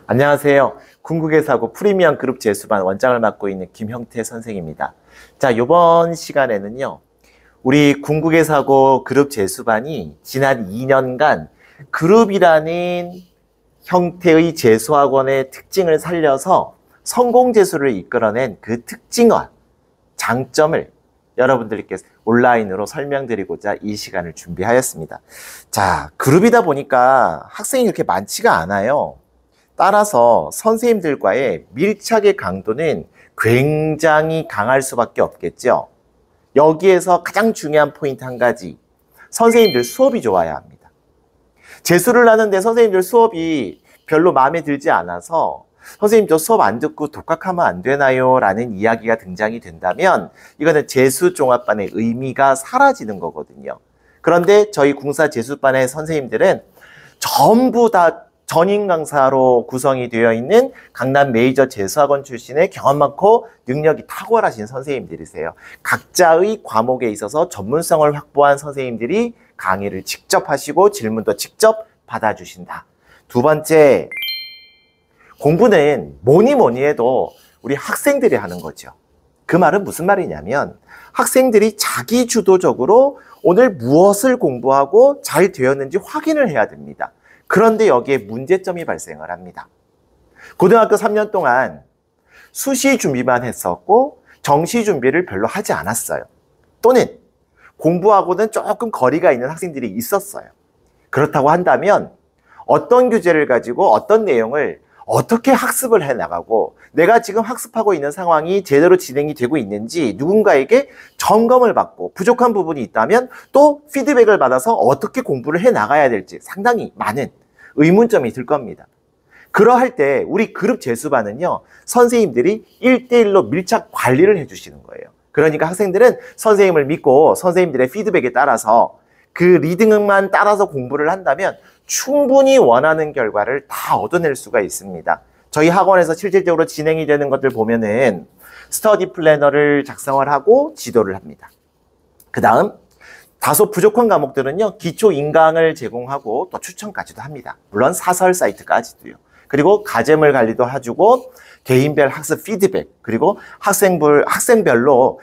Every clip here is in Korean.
안녕하세요. 궁극의 사고 프리미엄 그룹 재수반 원장을 맡고 있는 김형태 선생입니다. 자, 이번 시간에는요, 우리 궁극의 사고 그룹 재수반이 지난 2년간 그룹이라는 형태의 재수학원의 특징을 살려서 성공 재수를 이끌어낸 그 특징과 장점을 여러분들께 온라인으로 설명드리고자 이 시간을 준비하였습니다. 자, 그룹이다 보니까 학생이 그렇게 많지가 않아요. 따라서 선생님들과의 밀착의 강도는 굉장히 강할 수밖에 없겠죠. 여기에서 가장 중요한 포인트 한 가지, 선생님들 수업이 좋아야 합니다. 재수를 하는데 선생님들 수업이 별로 마음에 들지 않아서 선생님 저 수업 안 듣고 독학하면 안 되나요? 라는 이야기가 등장이 된다면 이거는 재수종합반의 의미가 사라지는 거거든요. 그런데 저희 궁사 재수반의 선생님들은 전부 다 전임 강사로 구성이 되어 있는 강남 메이저 재수학원 출신의 경험 많고 능력이 탁월하신 선생님들이세요. 각자의 과목에 있어서 전문성을 확보한 선생님들이 강의를 직접 하시고 질문도 직접 받아주신다. 두 번째, 공부는 뭐니 해도 우리 학생들이 하는 거죠. 그 말은 무슨 말이냐면 학생들이 자기 주도적으로 오늘 무엇을 공부하고 잘 되었는지 확인을 해야 됩니다. 그런데 여기에 문제점이 발생을 합니다. 고등학교 3년 동안 수시 준비만 했었고 정시 준비를 별로 하지 않았어요. 또는 공부하고는 조금 거리가 있는 학생들이 있었어요. 그렇다고 한다면 어떤 교재를 가지고 어떤 내용을 어떻게 학습을 해나가고 내가 지금 학습하고 있는 상황이 제대로 진행이 되고 있는지 누군가에게 점검을 받고 부족한 부분이 있다면 또 피드백을 받아서 어떻게 공부를 해나가야 될지 상당히 많은 의문점이 들 겁니다. 그러할 때 우리 그룹 재수반은요, 선생님들이 1대1로 밀착 관리를 해주시는 거예요. 그러니까 학생들은 선생님을 믿고 선생님들의 피드백에 따라서 그 리듬만 따라서 공부를 한다면 충분히 원하는 결과를 다 얻어낼 수가 있습니다. 저희 학원에서 실질적으로 진행이 되는 것들 보면은 스터디 플래너를 작성을 하고 지도를 합니다. 그 다음 다소 부족한 과목들은요, 기초 인강을 제공하고 또 추천까지도 합니다. 물론 사설 사이트까지도요. 그리고 가제물 관리도 해주고 개인별 학습 피드백, 그리고 학생별로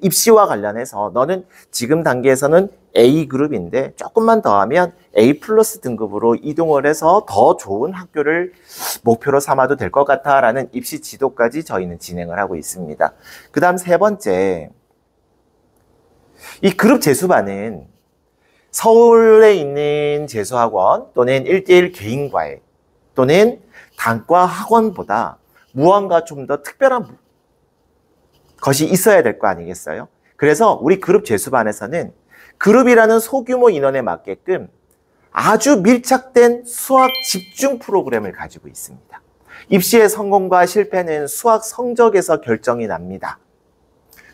입시와 관련해서 너는 지금 단계에서는 A그룹인데 조금만 더 하면 A 플러스 등급으로 이동을 해서 더 좋은 학교를 목표로 삼아도 될 것 같아 라는 입시 지도까지 저희는 진행을 하고 있습니다. 그 다음 세 번째, 이 그룹 재수반은 서울에 있는 재수학원 또는 1대1 개인과외 또는 단과 학원보다 무언가 좀 더 특별한 것이 있어야 될 거 아니겠어요? 그래서 우리 그룹 재수반에서는 그룹이라는 소규모 인원에 맞게끔 아주 밀착된 수학 집중 프로그램을 가지고 있습니다. 입시의 성공과 실패는 수학 성적에서 결정이 납니다.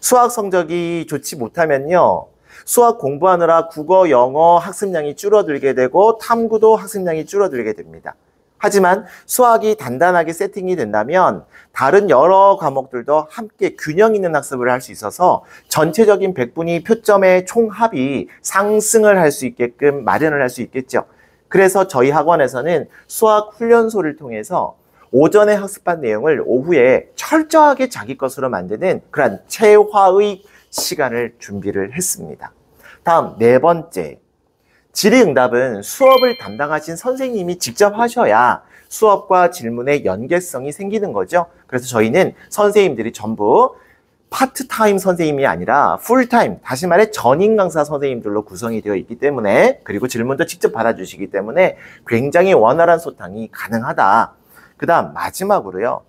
수학 성적이 좋지 못하면요, 수학 공부하느라 국어, 영어 학습량이 줄어들게 되고 탐구도 학습량이 줄어들게 됩니다. 하지만 수학이 단단하게 세팅이 된다면 다른 여러 과목들도 함께 균형 있는 학습을 할 수 있어서 전체적인 백분위 표점의 총합이 상승을 할 수 있게끔 마련을 할 수 있겠죠. 그래서 저희 학원에서는 수학 훈련소를 통해서 오전에 학습한 내용을 오후에 철저하게 자기 것으로 만드는 그런 체화의 시간을 준비를 했습니다. 다음 네 번째, 질의응답은 수업을 담당하신 선생님이 직접 하셔야 수업과 질문의 연계성이 생기는 거죠. 그래서 저희는 선생님들이 전부 파트타임 선생님이 아니라 풀타임, 다시 말해 전임 강사 선생님들로 구성이 되어 있기 때문에, 그리고 질문도 직접 받아주시기 때문에 굉장히 원활한 소통이 가능하다. 그 다음 마지막으로요,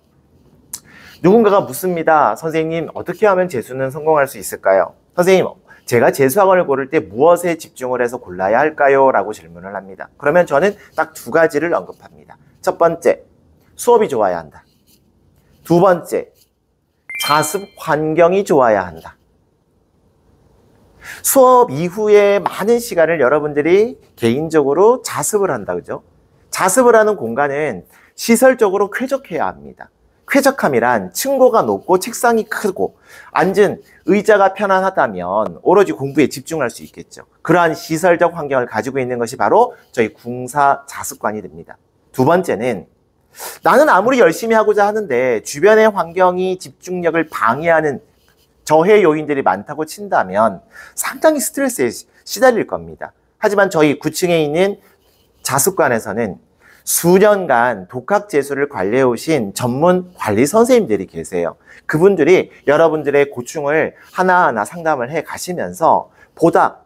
누군가가 묻습니다. 선생님, 어떻게 하면 재수는 성공할 수 있을까요? 선생님, 제가 재수학원을 고를 때 무엇에 집중을 해서 골라야 할까요? 라고 질문을 합니다. 그러면 저는 딱 두 가지를 언급합니다. 첫 번째, 수업이 좋아야 한다. 두 번째, 자습 환경이 좋아야 한다. 수업 이후에 많은 시간을 여러분들이 개인적으로 자습을 한다, 그죠? 자습을 하는 공간은 시설적으로 쾌적해야 합니다. 쾌적함이란 층고가 높고 책상이 크고 앉은 의자가 편안하다면 오로지 공부에 집중할 수 있겠죠. 그러한 시설적 환경을 가지고 있는 것이 바로 저희 궁사 자습관이 됩니다. 두 번째는 나는 아무리 열심히 하고자 하는데 주변의 환경이 집중력을 방해하는 저해 요인들이 많다고 친다면 상당히 스트레스에 시달릴 겁니다. 하지만 저희 9층에 있는 자습관에서는 수년간 독학재수를 관리해 오신 전문 관리 선생님들이 계세요. 그분들이 여러분들의 고충을 하나하나 상담을 해 가시면서 보다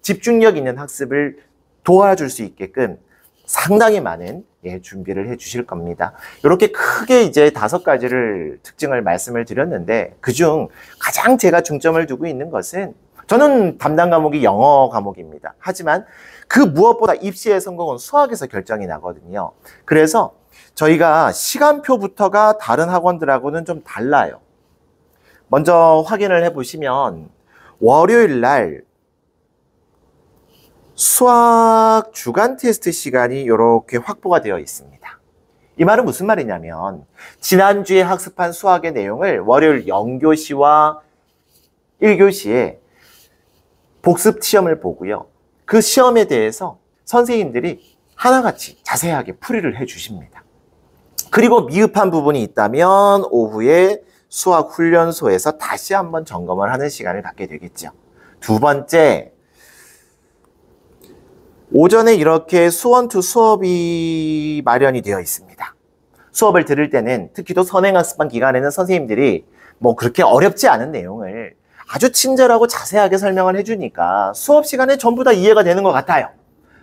집중력 있는 학습을 도와줄 수 있게끔 상당히 많은 준비를 해 주실 겁니다. 이렇게 크게 이제 5가지를 특징을 말씀을 드렸는데, 그중 가장 제가 중점을 두고 있는 것은, 저는 담당 과목이 영어 과목입니다. 하지만 그 무엇보다 입시의 성공은 수학에서 결정이 나거든요. 그래서 저희가 시간표부터가 다른 학원들하고는 좀 달라요. 먼저 확인을 해 보시면 월요일 날 수학 주간 테스트 시간이 이렇게 확보가 되어 있습니다. 이 말은 무슨 말이냐면 지난주에 학습한 수학의 내용을 월요일 0교시와 1교시에 복습 시험을 보고요. 그 시험에 대해서 선생님들이 하나같이 자세하게 풀이를 해 주십니다. 그리고 미흡한 부분이 있다면 오후에 수학 훈련소에서 다시 한번 점검을 하는 시간을 갖게 되겠죠. 두 번째, 오전에 이렇게 수원2 수업이 마련이 되어 있습니다. 수업을 들을 때는 특히 또 선행학습반 기간에는 선생님들이 뭐 그렇게 어렵지 않은 내용을 아주 친절하고 자세하게 설명을 해주니까 수업 시간에 전부 다 이해가 되는 것 같아요.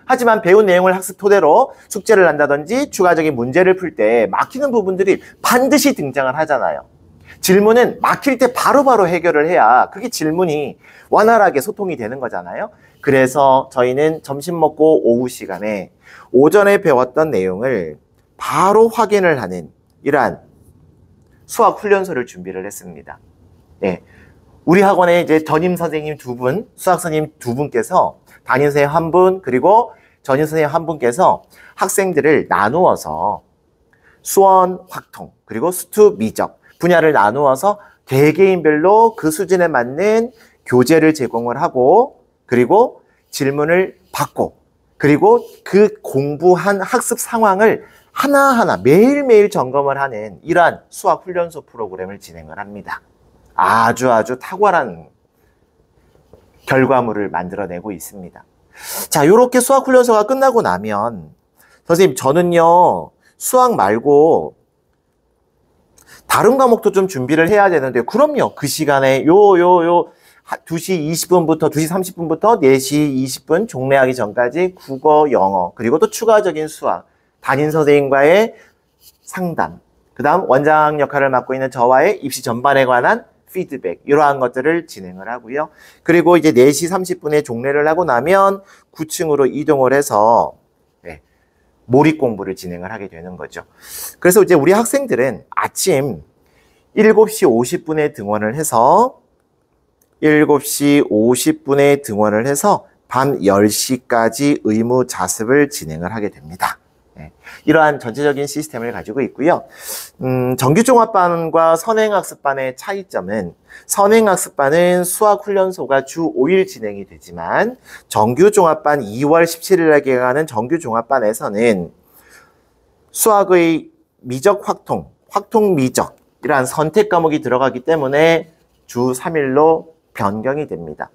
하지만 배운 내용을 학습 토대로 숙제를 한다든지 추가적인 문제를 풀 때 막히는 부분들이 반드시 등장을 하잖아요. 질문은 막힐 때 바로바로 해결을 해야 그게 질문이 원활하게 소통이 되는 거잖아요. 그래서 저희는 점심 먹고 오후 시간에 오전에 배웠던 내용을 바로 확인을 하는 이러한 수학 훈련소를 준비를 했습니다. 네. 우리 학원에 이제 전임 선생님 2분, 수학 선생님 2분께서 담임 선생님 1분, 그리고 전임 선생님 1분께서 학생들을 나누어서 수원, 확통, 그리고 수투, 미적 분야를 나누어서 개개인별로 그 수준에 맞는 교재를 제공을 하고, 그리고 질문을 받고, 그리고 그 공부한 학습 상황을 하나하나 매일매일 점검을 하는 이러한 수학 훈련소 프로그램을 진행을 합니다. 아주 탁월한 결과물을 만들어내고 있습니다. 자, 이렇게 수학 훈련소가 끝나고 나면 선생님, 저는요 수학 말고 다른 과목도 좀 준비를 해야 되는데, 그럼요. 그 시간에 2시 20분부터 2시 30분부터 4시 20분 종례하기 전까지 국어, 영어, 그리고 또 추가적인 수학, 담임 선생님과의 상담, 그 다음 원장 역할을 맡고 있는 저와의 입시 전반에 관한 피드백, 이러한 것들을 진행을 하고요. 그리고 이제 4시 30분에 종례를 하고 나면 9층으로 이동을 해서 몰입 공부를 진행을 하게 되는 거죠. 그래서 이제 우리 학생들은 아침 7시 50분에 등원을 해서 7시 50분에 등원을 해서 밤 10시까지 의무 자습을 진행을 하게 됩니다. 이러한 전체적인 시스템을 가지고 있고요. 정규종합반과 선행학습반의 차이점은, 선행학습반은 수학훈련소가 주 5일 진행이 되지만 정규종합반 2월 17일에 개강하는 정규종합반에서는 수학의 미적 확통, 확통 미적 이러한 선택 과목이 들어가기 때문에 주 3일로 변경이 됩니다.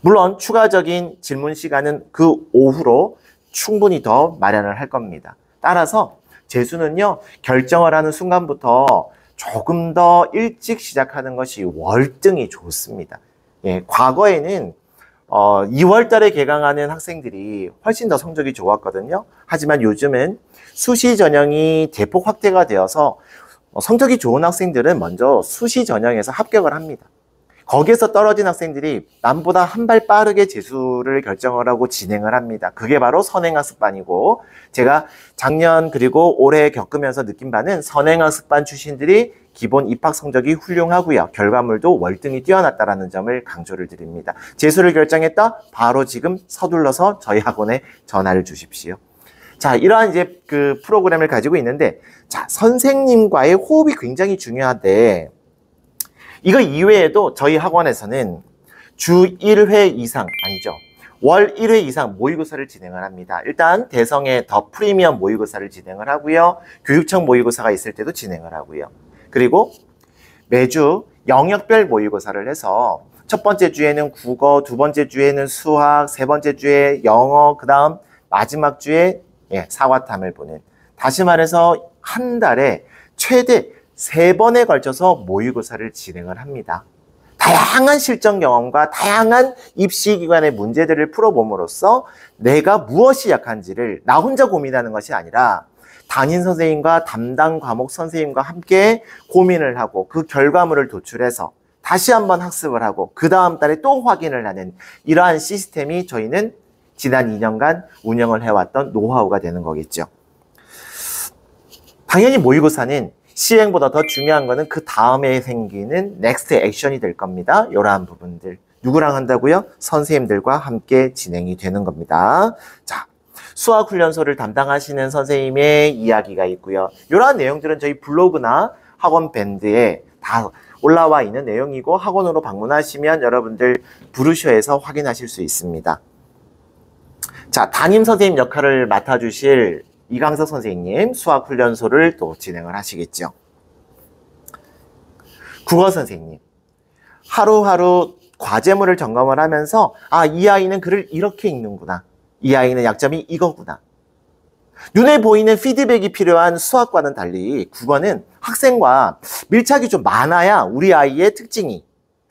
물론 추가적인 질문 시간은 그 오후로 충분히 더 마련을 할 겁니다. 따라서 재수는요, 결정을 하는 순간부터 조금 더 일찍 시작하는 것이 월등히 좋습니다. 과거에는 2월 달에 개강하는 학생들이 훨씬 더 성적이 좋았거든요. 하지만 요즘은 수시 전형이 대폭 확대가 되어서 성적이 좋은 학생들은 먼저 수시 전형에서 합격을 합니다. 거기에서 떨어진 학생들이 남보다 한 발 빠르게 재수를 결정을 하고 진행을 합니다. 그게 바로 선행학습반이고, 제가 작년 그리고 올해 겪으면서 느낀 바는 선행학습반 출신들이 기본 입학 성적이 훌륭하고요. 결과물도 월등히 뛰어났다라는 점을 강조를 드립니다. 재수를 결정했다? 바로 지금 서둘러서 저희 학원에 전화를 주십시오. 자, 이러한 이제 그 프로그램을 가지고 있는데, 자, 선생님과의 호흡이 굉장히 중요한데, 이거 이외에도 저희 학원에서는 주 1회 이상, 아니죠, 월 1회 이상 모의고사를 진행을 합니다. 일단 대성의 더 프리미엄 모의고사를 진행을 하고요. 교육청 모의고사가 있을 때도 진행을 하고요. 그리고 매주 영역별 모의고사를 해서 첫 번째 주에는 국어, 두 번째 주에는 수학, 세 번째 주에 영어, 그 다음 마지막 주에 사과탐을 보는, 다시 말해서 한 달에 최대 3번에 걸쳐서 모의고사를 진행을 합니다. 다양한 실전 경험과 다양한 입시기관의 문제들을 풀어봄으로써 내가 무엇이 약한지를 나 혼자 고민하는 것이 아니라 담임 선생님과 담당 과목 선생님과 함께 고민을 하고 그 결과물을 도출해서 다시 한번 학습을 하고 그 다음 달에 또 확인을 하는 이러한 시스템이 저희는 지난 2년간 운영을 해왔던 노하우가 되는 거겠죠. 당연히 모의고사는 시행보다 더 중요한 거는 그 다음에 생기는 넥스트 액션이 될 겁니다. 이러한 부분들 누구랑 한다고요? 선생님들과 함께 진행이 되는 겁니다. 자, 수학훈련소를 담당하시는 선생님의 이야기가 있고요. 이러한 내용들은 저희 블로그나 학원 밴드에 다 올라와 있는 내용이고 학원으로 방문하시면 여러분들 브루셔에서 확인하실 수 있습니다. 자, 담임 선생님 역할을 맡아주실 이강석 선생님 수학훈련소를 또 진행을 하시겠죠. 국어 선생님 하루하루 과제물을 점검을 하면서 이 아이는 글을 이렇게 읽는구나, 이 아이는 약점이 이거구나. 눈에 보이는 피드백이 필요한 수학과는 달리 국어는 학생과 밀착이 좀 많아야 우리 아이의 특징이,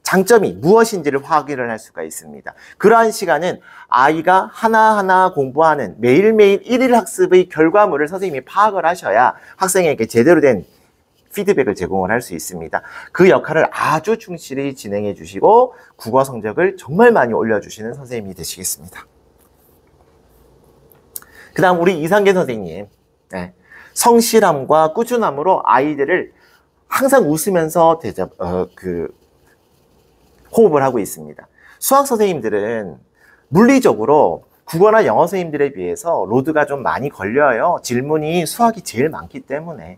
장점이 무엇인지를 확인을 할 수가 있습니다. 그러한 시간은 아이가 하나하나 공부하는 매일매일 1일 학습의 결과물을 선생님이 파악을 하셔야 학생에게 제대로 된 피드백을 제공을 할 수 있습니다. 그 역할을 아주 충실히 진행해 주시고 국어 성적을 정말 많이 올려주시는 선생님이 되시겠습니다. 그 다음 우리 이상계 선생님, 성실함과 꾸준함으로 아이들을 항상 웃으면서 호흡을 하고 있습니다. 수학 선생님들은 물리적으로 국어나 영어 선생님들에 비해서 로드가 좀 많이 걸려요. 질문이 수학이 제일 많기 때문에.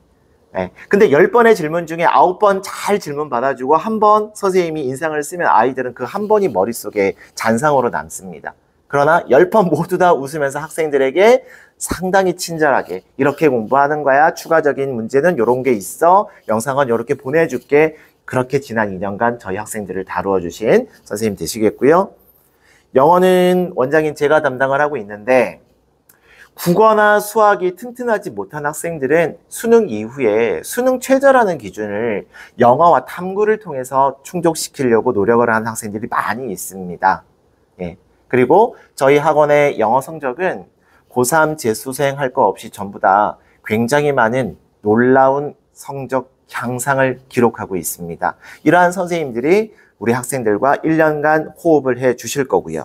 근데 10번의 질문 중에 9번 잘 질문 받아주고 1번 선생님이 인상을 쓰면 아이들은 그 1번이 머릿속에 잔상으로 남습니다. 그러나 10번 모두 다 웃으면서 학생들에게 상당히 친절하게 이렇게 공부하는 거야, 추가적인 문제는 이런 게 있어, 영상은 이렇게 보내줄게, 그렇게 지난 2년간 저희 학생들을 다루어 주신 선생님 되시겠고요. 영어는 원장인 제가 담당을 하고 있는데 국어나 수학이 튼튼하지 못한 학생들은 수능 이후에 수능 최저라는 기준을 영어와 탐구를 통해서 충족시키려고 노력을 하는 학생들이 많이 있습니다. 그리고 저희 학원의 영어 성적은 고3 재수생 할 거 없이 전부 다 굉장히 많은 놀라운 성적 향상을 기록하고 있습니다. 이러한 선생님들이 우리 학생들과 1년간 호흡을 해 주실 거고요.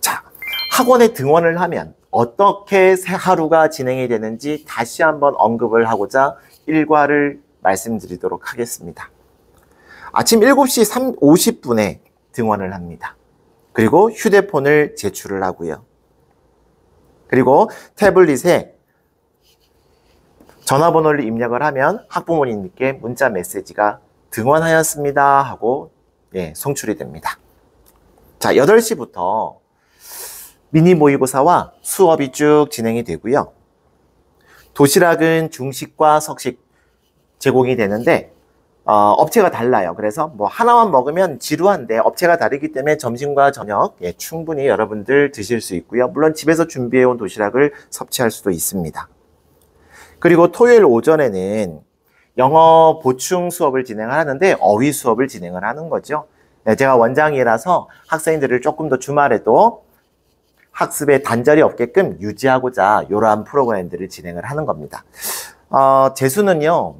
자, 학원에 등원을 하면 어떻게 하루가 진행이 되는지 다시 한번 언급을 하고자 일과를 말씀드리도록 하겠습니다. 아침 7시 50분에 등원을 합니다. 그리고 휴대폰을 제출을 하고요. 그리고 태블릿에 전화번호를 입력을 하면 학부모님께 문자 메시지가 등원하였습니다 하고 송출이 됩니다. 자, 8시부터 미니 모의고사와 수업이 쭉 진행이 되고요. 도시락은 중식과 석식 제공이 되는데 업체가 달라요. 그래서 뭐 하나만 먹으면 지루한데 업체가 다르기 때문에 점심과 저녁 충분히 여러분들 드실 수 있고요. 물론 집에서 준비해온 도시락을 섭취할 수도 있습니다. 그리고 토요일 오전에는 영어 보충 수업을 진행을 하는데 어휘 수업을 진행을 하는 거죠. 제가 원장이라서 학생들을 조금 더 주말에도 학습에 단절이 없게끔 유지하고자 이러한 프로그램들을 진행을 하는 겁니다. 재수는요,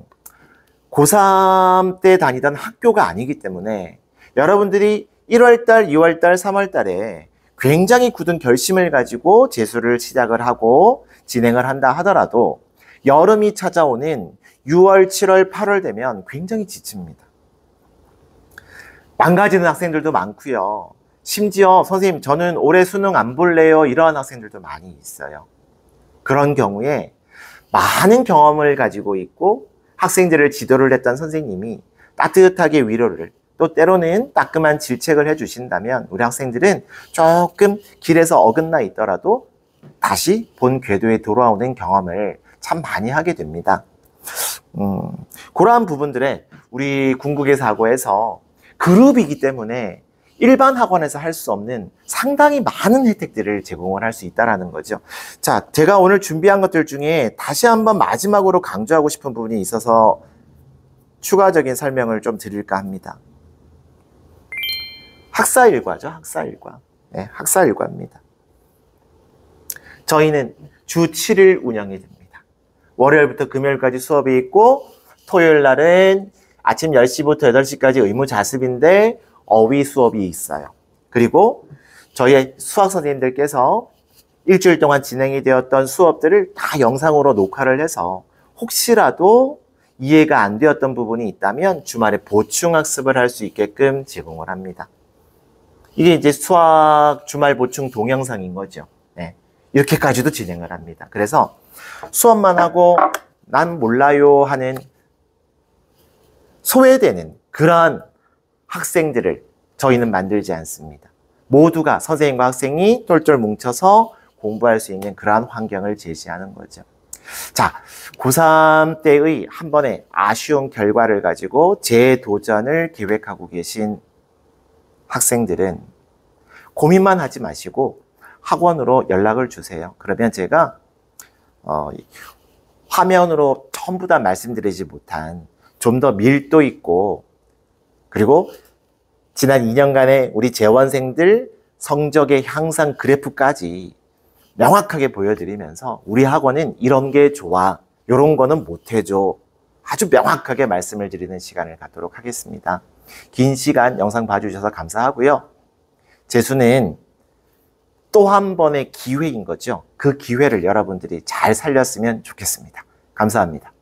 고3 때 다니던 학교가 아니기 때문에 여러분들이 1월달, 2월달, 3월달에 굉장히 굳은 결심을 가지고 재수를 시작을 하고 진행을 한다 하더라도 여름이 찾아오는 6월, 7월, 8월 되면 굉장히 지칩니다. 망가지는 학생들도 많고요. 심지어 선생님 저는 올해 수능 안 볼래요, 이러한 학생들도 많이 있어요. 그런 경우에 많은 경험을 가지고 있고 학생들을 지도를 했던 선생님이 따뜻하게 위로를, 또 때로는 따끔한 질책을 해주신다면 우리 학생들은 조금 길에서 어긋나 있더라도 다시 본 궤도에 돌아오는 경험을 참 많이 하게 됩니다. 그러한 부분들에 우리 궁극의 사고에서 그룹이기 때문에 일반 학원에서 할 수 없는 상당히 많은 혜택들을 제공을 할 수 있다는 거죠. 자, 제가 오늘 준비한 것들 중에 다시 한번 마지막으로 강조하고 싶은 부분이 있어서 추가적인 설명을 좀 드릴까 합니다. 학사일과죠, 학사일과. 네, 학사일과입니다. 저희는 주 7일 운영이 됩니다. 월요일부터 금요일까지 수업이 있고, 토요일 날은 아침 10시부터 8시까지 의무 자습인데 어휘 수업이 있어요. 그리고 저희 수학 선생님들께서 일주일 동안 진행이 되었던 수업들을 다 영상으로 녹화를 해서 혹시라도 이해가 안 되었던 부분이 있다면 주말에 보충 학습을 할 수 있게끔 제공을 합니다. 이게 이제 수학 주말 보충 동영상인 거죠. 네. 이렇게까지도 진행을 합니다. 그래서 수업만 하고 난 몰라요 하는 소외되는 그러한 학생들을 저희는 만들지 않습니다. 모두가 선생님과 학생이 똘똘 뭉쳐서 공부할 수 있는 그러한 환경을 제시하는 거죠. 자, 고3 때의 한 번의 아쉬운 결과를 가지고 재도전을 계획하고 계신 학생들은 고민만 하지 마시고 학원으로 연락을 주세요. 그러면 제가 화면으로 전부 다 말씀드리지 못한 좀 더 밀도 있고, 그리고 지난 2년간의 우리 재원생들 성적의 향상 그래프까지 명확하게 보여드리면서 우리 학원은 이런 게 좋아, 이런 거는 못해줘, 아주 명확하게 말씀을 드리는 시간을 갖도록 하겠습니다. 긴 시간 영상 봐주셔서 감사하고요. 재수는 또 한 번의 기회인 거죠. 그 기회를 여러분들이 잘 살렸으면 좋겠습니다. 감사합니다.